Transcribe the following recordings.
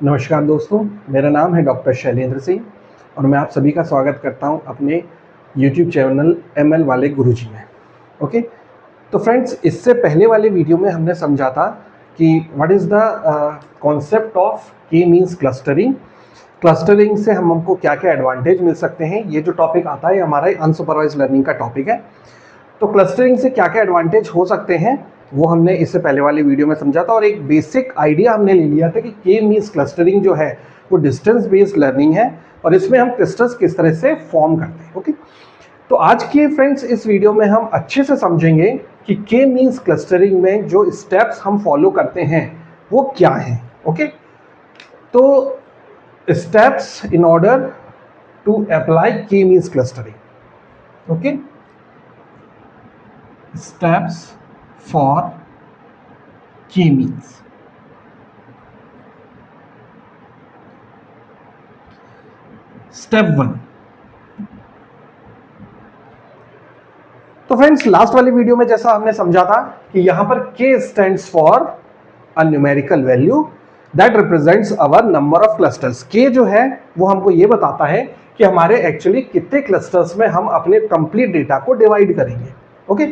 नमस्कार दोस्तों, मेरा नाम है डॉक्टर शैलेंद्र सिंह और मैं आप सभी का स्वागत करता हूं अपने YouTube चैनल ML वाले गुरुजी में। ओके, तो फ्रेंड्स, इससे पहले वाले वीडियो में हमने समझा था कि what is the concept of के मीन्स क्लस्टरिंग। क्लस्टरिंग से हमको क्या क्या एडवांटेज मिल सकते हैं। ये जो टॉपिक आता है हमारा अनसुपरवाइज लर्निंग का टॉपिक है। तो क्लस्टरिंग से क्या क्या एडवांटेज हो सकते हैं वो हमने इससे पहले वाली वीडियो में समझा था, और एक बेसिक आइडिया हमने ले लिया था कि के मीन्स क्लस्टरिंग जो है वो डिस्टेंस बेस्ड लर्निंग है और इसमें हम क्लस्टर्स किस तरह से फॉर्म करते हैं। ओके, तो आज के फ्रेंड्स इस वीडियो में हम अच्छे से समझेंगे कि के मीन्स क्लस्टरिंग में जो स्टेप्स हम फॉलो करते हैं वो क्या हैं। ओके, तो steps in order to apply K means clustering. Okay, steps for k-means. Step 1. तो फ्रेंड्स, लास्ट वाली वीडियो में जैसा हमने समझा था कि यहां पर k stands for a numerical value that represents our number of clusters. k जो है वो हमको ये बताता है कि हमारे एक्चुअली कितने क्लस्टर्स में हम अपने कंप्लीट डेटा को डिवाइड करेंगे। ओके,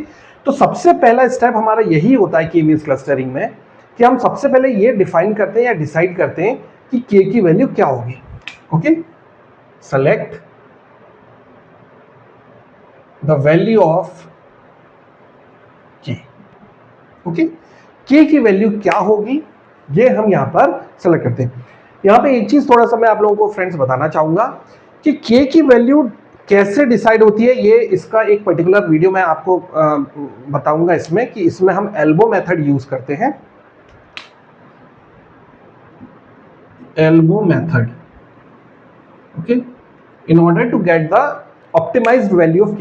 तो सबसे पहला स्टेप हमारा यही होता है के मीन्स क्लस्टरिंग में कि हम सबसे पहले ये डिफाइन करते हैं या डिसाइड करते हैं कि के की वैल्यू क्या होगी। Okay, select the value of के। ओके, के की वैल्यू क्या होगी ये हम यहां पर सेलेक्ट करते हैं। यहां पे एक चीज थोड़ा सा मैं आप लोगों को फ्रेंड्स बताना चाहूंगा कि के की वैल्यू कैसे डिसाइड होती है। ये इसका एक पर्टिकुलर वीडियो मैं आपको बताऊंगा इसमें कि इसमें हम एल्बो मेथड यूज करते हैं। Elbow method, okay, in order to get the optimised value of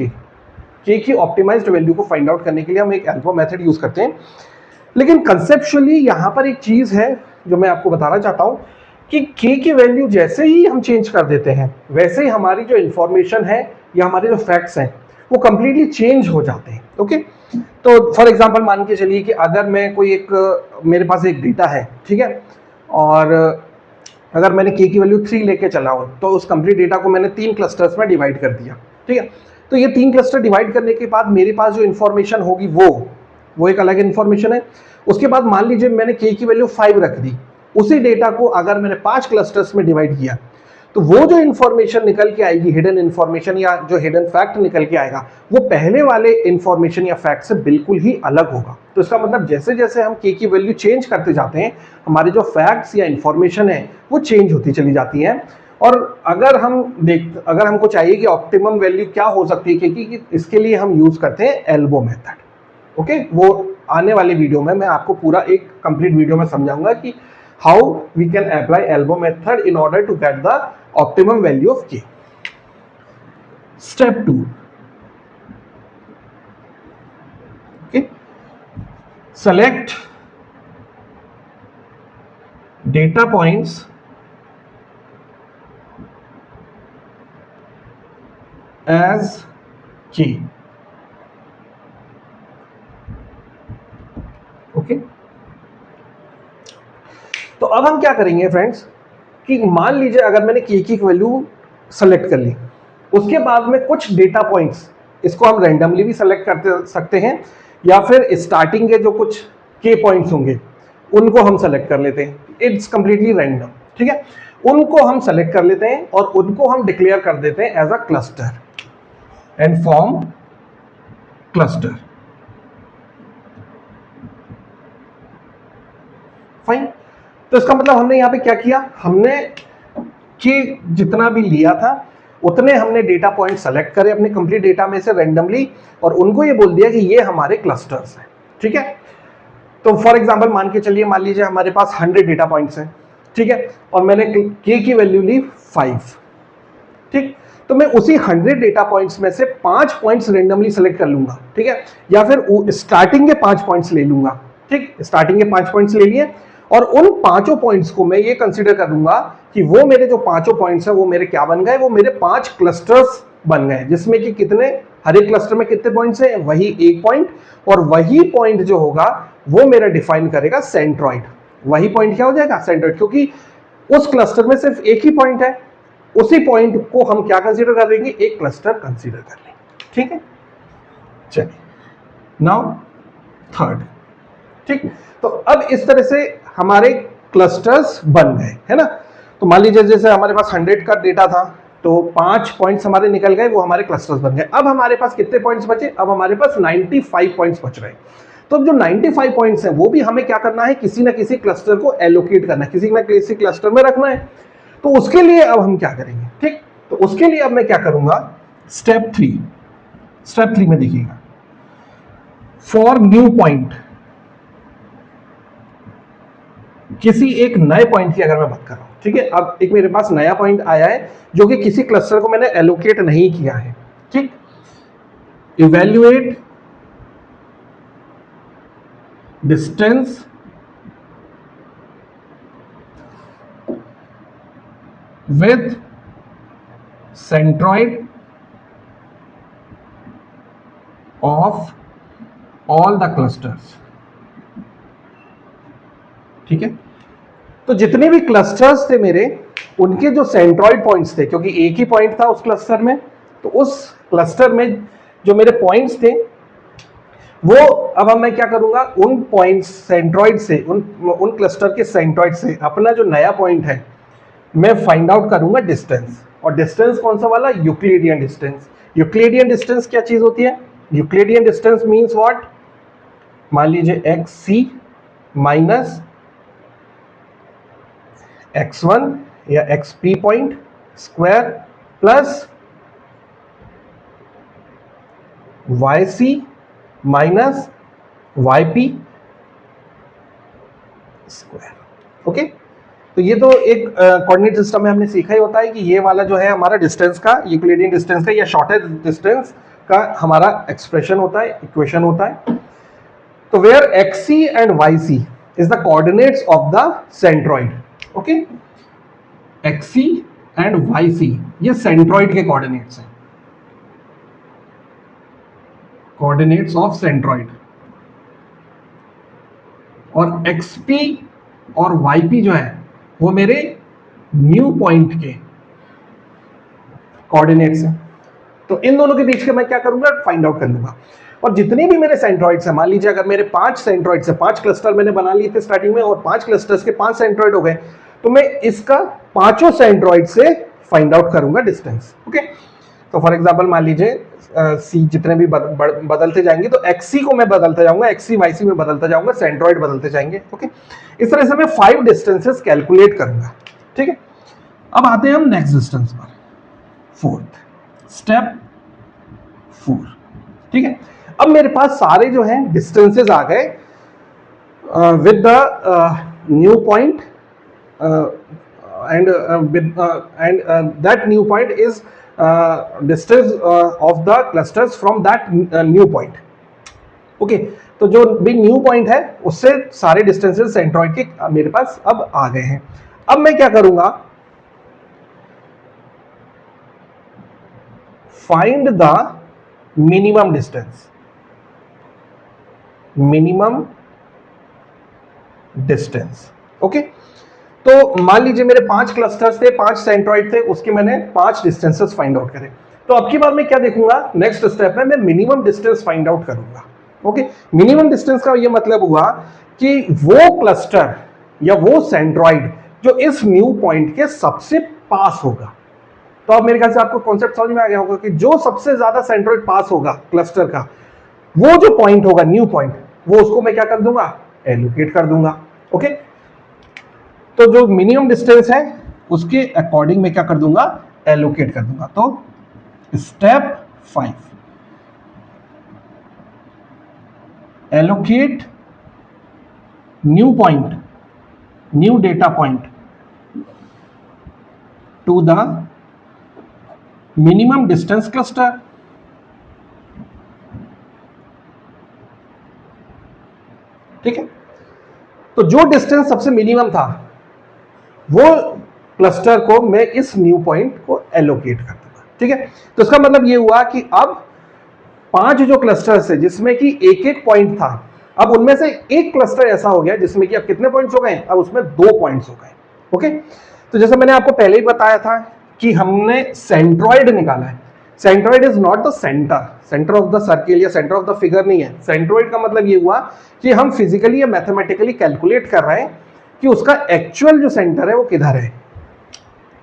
K की ऑप्टिमाइज्ड वैल्यू को फाइंड आउट करने के लिए हम एक एल्बो मेथड यूज करते हैं। लेकिन कंसेप्चुअली यहां पर एक चीज है जो मैं आपको बताना चाहता हूं कि k की वैल्यू जैसे ही हम चेंज कर देते हैं वैसे ही हमारी जो इंफॉर्मेशन है या हमारे जो फैक्ट्स हैं वो कंप्लीटली चेंज हो जाते हैं। ओके, तो फॉर एग्जांपल मान के चलिए कि अगर मैं कोई मेरे पास एक डेटा है, ठीक है, और अगर मैंने k की वैल्यू 3 लेके चला हूं तो उस कंप्लीट डेटा को मैंने 3 क्लस्टर्स में डिवाइड कर दिया। ठीक है, तो ये 3 क्लस्टर डिवाइड करने के बाद मेरे पास जो इन्फॉर्मेशन होगी वो एक अलग इन्फॉर्मेशन है। उसके बाद मान लीजिए मैंने k की वैल्यू 5 रख दी, उसी डेटा को अगर मैंने 5 क्लस्टर्स में डिवाइड किया तो वो जो इंफॉर्मेशन निकल के आएगी, हिडन इंफॉर्मेशन या जो हिडन फैक्ट निकल के आएगा, वो पहले वाले इंफॉर्मेशन या फैक्ट से बिल्कुल ही अलग होगा। तो इसका मतलब जैसे जैसे हम के की वैल्यू चेंज करते जाते हैं हमारे जो फैक्ट्स या इंफॉर्मेशन है वो चेंज होती चली जाती है। और अगर हमको चाहिए कि ऑप्टिमम वैल्यू क्या हो सकती है कि इसके लिए हम यूज करते हैं एल्बो मेथड। ओके, वो आने वाले वीडियो में मैं आपको पूरा एक कंप्लीट वीडियो में समझाऊंगा कि how we can apply elbow method in order to get the optimum value of k. Step 2. Okay, select data points as k. Okay, तो अब हम क्या करेंगे फ्रेंड्स कि मान लीजिए अगर मैंने के की वैल्यू सेलेक्ट कर ली, उसके बाद में कुछ डेटा पॉइंट्स, इसको हम रैंडमली भी सेलेक्ट कर सकते हैं या फिर स्टार्टिंग के जो कुछ के पॉइंट्स होंगे उनको हम सेलेक्ट कर लेते हैं। It's completely random. ठीक है, उनको हम सेलेक्ट कर लेते हैं और उनको हम डिक्लेयर कर देते हैं as a cluster and form cluster. Fine, तो इसका मतलब हमने यहां पे क्या किया, हमने कि जितना भी लिया था उतने हमने डेटा पॉइंट सेलेक्ट करे अपने कंप्लीट डेटा में से रैंडमली और उनको ये बोल दिया कि ये हमारे क्लस्टर्स हैं। ठीक है, तो फॉर एग्जांपल मान लीजिए हमारे पास 100 डेटा पॉइंट्स हैं। ठीक है, और मैंने के की वैल्यू ली 5। ठीक, तो मैं उसी 100 डेटा पॉइंट्स में से 5 पॉइंट्स रैंडमली सेलेक्ट कर लूंगा। ठीक है, या फिर स्टार्टिंग के 5 पॉइंट्स ले लूंगा। ठीक, स्टार्टिंग के 5 पॉइंट्स ले लिए और उन 5 पॉइंट्स को मैं ये कंसीडर कर लूंगा कि वो मेरे जो 5 पॉइंट्स हैं वो मेरे क्या बन गए, वो मेरे 5 क्लस्टर्स बन गए, जिसमें कि कितने, हर एक क्लस्टर में कितने पॉइंट्स हैं, वही एक पॉइंट, और वही पॉइंट जो होगा वो मेरा डिफाइन करेगा सेंट्रॉइड। वही पॉइंट क्या हो जाएगा, सेंट्रॉइड, क्योंकि उस क्लस्टर में सिर्फ एक ही पॉइंट है, उसी पॉइंट को हम क्या कंसीडर कर लेंगे, एक क्लस्टर कंसीडर कर लेंगे। ठीक है, चलिए नाउ थर्ड। ठीक, तो अब इस तरह से हमारे क्लस्टर्स बन गए, है ना। तो मान लीजिए जैसे हमारे पास 100 का डेटा था, तो 5 पॉइंट्स हमारे निकल गए, वो हमारे क्लस्टर्स बन गए। अब हमारे पास कितने पॉइंट्स बचे, अब हमारे पास 95 पॉइंट्स बच रहे हैं। तो जो 95 पॉइंट्स हैं वो भी हमें क्या करना है, किसी ना किसी क्लस्टर को एलोकेट करना है, किसी ना किसी क्लस्टर में रखना है। तो उसके लिए अब हम क्या करेंगे, ठीक, तो उसके लिए अब मैं क्या करूंगा, स्टेप 3 में देखिएगा, फॉर न्यू पॉइंट, किसी एक नए पॉइंट की अगर मैं बात कर रहा हूं, ठीक है। अब एक मेरे पास नया पॉइंट आया है जो कि किसी क्लस्टर को मैंने एलोकेट नहीं किया है, ठीक। Evaluate distance with centroid of all the clusters. ठीक है, तो जितने भी क्लस्टर्स थे मेरे, उनके जो सेंट्रॉइड पॉइंट्स थे, क्योंकि एक ही पॉइंट था उस क्लस्टर में, तो उस क्लस्टर में जो मेरे पॉइंट्स थे वो अब मैं क्या करूंगा, उन पॉइंट्स सेंट्रॉइड से, उन क्लस्टर के सेंट्रॉइड से अपना जो नया पॉइंट है मैं फाइंड आउट करूंगा डिस्टेंस। और डिस्टेंस कौन सा वाला, यूक्लिडियन डिस्टेंस। यूक्लिडियन डिस्टेंस क्या चीज होती है, यूक्लिडियन डिस्टेंस मींस व्हाट, मान लीजिए XC माइनस x1 या XP point square plus YC minus YP square. Okay, तो ये तो एक कोऑर्डिनेट सिस्टम में हमने सीखा ही होता है कि ये वाला जो है हमारा डिस्टेंस का, यूक्लिडियन डिस्टेंस का या शॉर्टेज डिस्टेंस का हमारा एक्सप्रेशन होता है, इक्वेशन होता है। तो where XC and YC is the coordinates of the centroid. Okay, XC and YC ये सेंट्रॉइड के कोऑर्डिनेट्स हैं, कोऑर्डिनेट्स ऑफ सेंट्रॉइड। और XP और YP जो है वो मेरे न्यू पॉइंट के कोऑर्डिनेट्स हैं। तो इन दोनों के बीच के मैं क्या करूंगा, फाइंड आउट कर लूंगा। और जितने भी मेरे सेंट्रॉइड्स हैं, मान लीजिए अगर मेरे 5 सेंट्रॉइड्स हैं, 5 क्लस्टर मैंने बना लिए थे स्टार्टिंग में, और 5 क्लस्टर्स के 5 सेंट्रॉइड हो गए, तो मैं इसका 5 सेंट्रॉइड से फाइंड आउट करूंगा डिस्टेंस। ओके, तो फॉर एग्जांपल मान लीजिए C जितने भी बदलते जाएंगे, तो XC को मैं बदलता जाऊंगा, XC YC में बदलता जाऊंगा, सेंट्रॉइड बदलते जाएंगे। ओके, इस तरह से मैं 5 डिस्टेंसेस कैलकुलेट करूंगा। ठीक है, अब आते हैं हम नेक्स्ट डिस्टेंस पर, स्टेप 4। ठीक है, अब मेरे पास सारे जो हैं डिस्टेंसेस आ गए with the new point and that new point is distance of the clusters from that new point. Okay, तो जो भी न्यू पॉइंट है उससे सारे डिस्टेंसेस सेंट्रॉइड के मेरे पास अब आ गए हैं। अब मैं क्या करूंगा, find the minimum distance, minimum distance. Okay, तो मान लीजिए मेरे 5 क्लस्टर्स थे, 5 सेंट्रॉइड थे, उसके मैंने 5 डिस्टेंसेस फाइंड आउट करे। तो अब की बार मैं क्या देखूंगा, नेक्स्ट स्टेप में मैं मिनिमम डिस्टेंस फाइंड आउट करूंगा। ओके, मिनिमम डिस्टेंस का ये मतलब हुआ कि वो क्लस्टर या वो सेंट्रॉइड जो इस न्यू पॉइंट के सबसे पास होगा। तो अब मेरे ख्याल से आपको कॉन्सेप्ट समझ में आ गया होगा कि जो सबसे ज्यादा सेंट्रॉइड पास होगा क्लस्टर का, वो जो पॉइंट होगा न्यू पॉइंट, वो उसको मैं क्या कर दूंगा, एलोकेट कर दूंगा। ओके, तो जो मिनिमम डिस्टेंस है उसके अकॉर्डिंग मैं क्या कर दूंगा, एलोकेट कर दूंगा। तो step 5, allocate new point, new data point two the minimum distance cluster. ठीक है, तो जो डिस्टेंस सबसे मिनिमम था वो क्लस्टर को मैं इस न्यू पॉइंट को एलोकेट कर दूंगा। ठीक है, तो इसका मतलब ये हुआ कि अब 5 जो क्लस्टर्स है जिसमें कि एक एक पॉइंट था, अब उनमें से एक क्लस्टर ऐसा हो गया जिसमें कि अब कितने पॉइंट्स हो गए, अब उसमें 2 पॉइंट्स हो गए। ओके, तो जैसे मैंने आपको पहले ही बताया था कि हमने सेंट्रॉइड निकाला है। Centroid is not the centre of the circle या सेंटर ऑफ द फिगर नहीं है। सेंट्रॉइड का मतलब ये हुआ कि हम फिजिकली या मैथमेटिकली कैलकुलेट कर रहे हैं कि उसका एक्चुअल जो सेंटर है वो किधर है।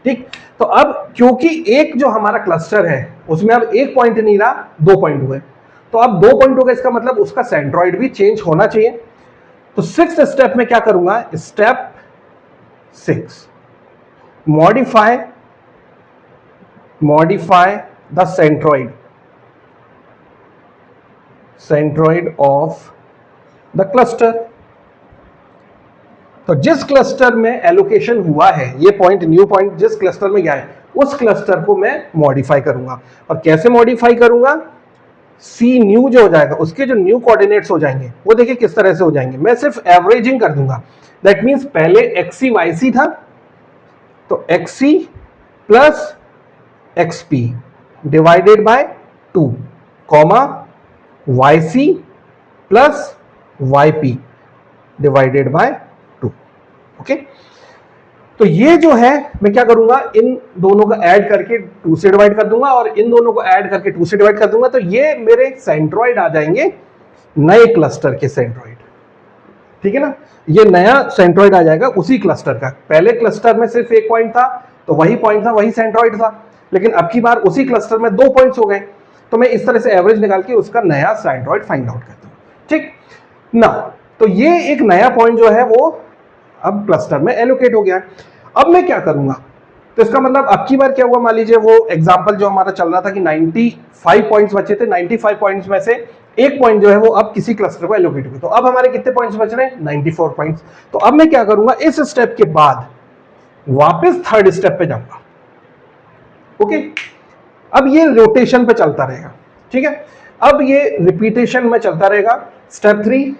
ठीक, तो अब क्योंकि एक जो हमारा क्लस्टर है उसमें अब एक पॉइंट नहीं रहा, 2 पॉइंट हुए, तो अब 2 पॉइंट हो गए, इसका मतलब उसका सेंट्रॉइड भी चेंज होना चाहिए। तो 6th स्टेप में क्या करूंगा, step 6, modify the centroid of the cluster. तो जिस क्लस्टर में एलोकेशन हुआ है, ये पॉइंट न्यू पॉइंट जिस क्लस्टर में गया है, उस क्लस्टर को मैं मॉडिफाई करूंगा। और कैसे मॉडिफाई करूंगा, सी न्यू जो हो जाएगा, उसके जो न्यू कोऑर्डिनेट्स हो जाएंगे वो देखिए किस तरह से हो जाएंगे। मैं सिर्फ एवरेजिंग कर दूंगा। दैट मींस पहले एक्सी वाईसी था, तो XC plus XP divided by 2, comma YC plus YP divided by 2। Okay, तो ये जो है मैं क्या करूंगा, इन दोनों को ऐड करके 2 से डिवाइड कर दूंगा और इन दोनों को ऐड करके 2 से डिवाइड कर दूंगा। तो ये मेरे सेंट्रॉइड आ जाएंगे, नए क्लस्टर के सेंट्रॉइड। ठीक है ना, ये नया सेंट्रॉइड आ जाएगा उसी क्लस्टर का। पहले क्लस्टर में सिर्फ एक पॉइंट था, तो वही पॉइंट था, वही सेंट्रॉइड था, लेकिन अब की बार उसी क्लस्टर में 2 पॉइंट्स हो गए, तो मैं इस तरह से एवरेज निकाल के उसका नया सेंट्रॉइड फाइंड आउट करता हूं। ठीक ना, तो ये एक नया पॉइंट जो है वो अब क्लस्टर में एलोकेट हो गया है। अब मैं क्या करूंगा, तो इसका मतलब अब की बार क्या हुआ, मान लीजिए वो एग्जांपल जो हमारा चल रहा था कि 95 पॉइंट्स बचे थे, 95 पॉइंट्स में से एक पॉइंट जो है वो अब किसी क्लस्टर को एलोकेट हो गया। तो अब हमारे कितने पॉइंट्स बच रहे हैं, 94 पॉइंट्स। तो अब मैं क्या करूंगा, इस स्टेप के बाद वापस 3rd स्टेप पे जाऊंगा। ओके, अब ये रोटेशन पे चलता रहेगा। ठीक है, अब ये रिपीटेशन में चलता रहेगा। स्टेप 3,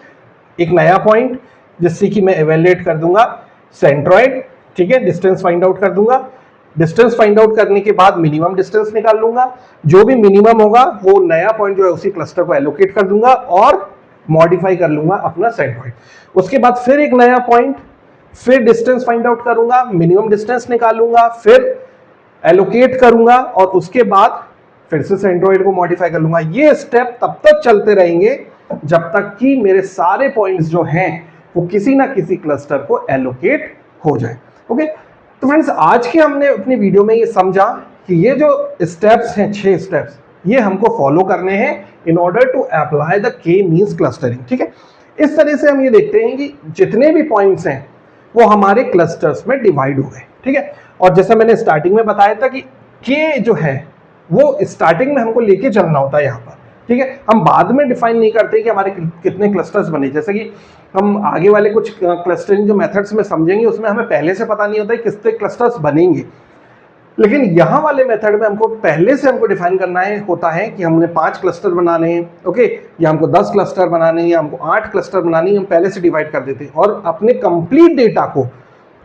एक नया पॉइंट जिससे कि मैं इवैल्यूएट कर दूंगा सेंट्रॉइड। ठीक है, डिस्टेंस फाइंड आउट कर दूंगा। डिस्टेंस फाइंड आउट करने के बाद मिनिमम डिस्टेंस निकाल लूंगा। जो भी मिनिमम होगा वो नया पॉइंट जो है उसी क्लस्टर को एलोकेट कर दूंगा और मॉडिफाई कर लूंगा अपना सेंट्रॉइड। उसके बाद फिर एक नया पॉइंट, फिर डिस्टेंस फाइंड आउट करूंगा, मिनिमम डिस्टेंस निकालूंगा, फिर एलोकेट करूंगा और उसके बाद फिर से सेंट्रॉइड को मॉडिफाई कर लूंगा। ये स्टेप तब तक चलते रहेंगे जब तक कि मेरे सारे पॉइंट्स जो हैं वो किसी ना किसी क्लस्टर को एलोकेट हो जाए। ओके, तो फ्रेंड्स आज के हमने अपनी वीडियो में ये समझा कि ये जो स्टेप्स हैं, 6 स्टेप्स, ये हमको फॉलो करने हैं in order to apply the K means clustering. ठीक है, इस तरह से हम ये देखते हैं कि जितने भी पॉइंट्स हैं वो हमारे क्लस्टर्स में डिवाइड हो गए। ठीक है, और जैसा मैंने स्टार्टिंग में बताया था कि के जो है वो स्टार्टिंग में हमको लेके चलना होता है यहाँ पर। ठीक है, हम बाद में डिफाइन नहीं करते कि हमारे कितने क्लस्टर्स बने। जैसे कि हम आगे वाले कुछ क्लस्टरिंग जो मेथड्स में समझेंगे उसमें हमें पहले से पता नहीं होता है कितने क्लस्टर्स बनेंगे, लेकिन यहाँ वाले मेथड में हमको पहले से हमको डिफाइन करना है होता है कि हमने 5 क्लस्टर बनाने हैं। ओके, या हमको 10 क्लस्टर बनाने हैं या हमको 8 क्लस्टर बनाने हैं, हम पहले से डिवाइड कर देते हैं और अपने कंप्लीट डेटा को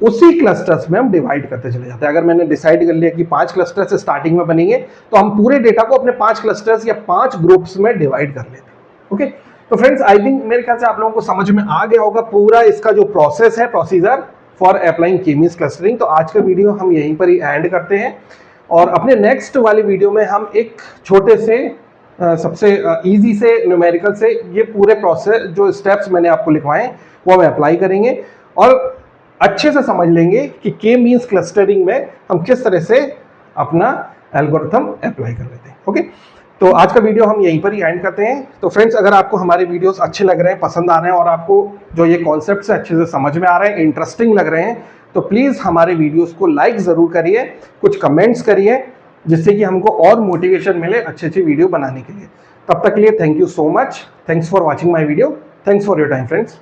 उसी क्लस्टर्स में हम डिवाइड करते चले जाते हैं। अगर मैंने डिसाइड कर लिया कि 5 क्लस्टर्स स्टार्टिंग में बनेंगे तो हम पूरे डेटा को अपने 5 क्लस्टर्स या 5 ग्रुप्स में डिवाइड कर लेते हैं। ओके, तो फ्रेंड्स आई थिंक मेरे ख्याल से आप लोगों को समझ में आ गया होगा पूरा इसका जो प्रोसेस है, प्रोसीजर फॉर अप्लाइंग के मींस क्लस्टरिंग। तो आज का वीडियो हम यहीं पर ही एंड करते हैं और अपने नेक्स्ट वाली वीडियो में हम एक छोटे से सबसे इजी से न्यूमेरिकल से ये पूरे प्रोसेस जो स्टेप्स मैंने आपको लिखवाए वो हम अप्लाई करेंगे और अच्छे से समझ लेंगे कि के मींस क्लस्टरिंग में हम किस तरह से अपना एल्गोरिथम अप्लाई कर लेते हैं। ओके, तो आज का वीडियो हम यहीं पर ही एंड करते हैं। तो फ्रेंड्स अगर आपको हमारे वीडियोस अच्छे लग रहे हैं, पसंद आ रहे हैं और आपको जो ये कॉन्सेप्ट्स हैं अच्छे से समझ में आ रहे हैं, इंटरेस्टिंग लग रहे हैं, तो प्लीज़ हमारे वीडियोस को लाइक ज़रूर करिए, कुछ कमेंट्स करिए जिससे कि हमको और मोटिवेशन मिले अच्छी अच्छी वीडियो बनाने के लिए। तब तक के लिए thank you so much. Thanks for watching my video. Thanks for your time friends.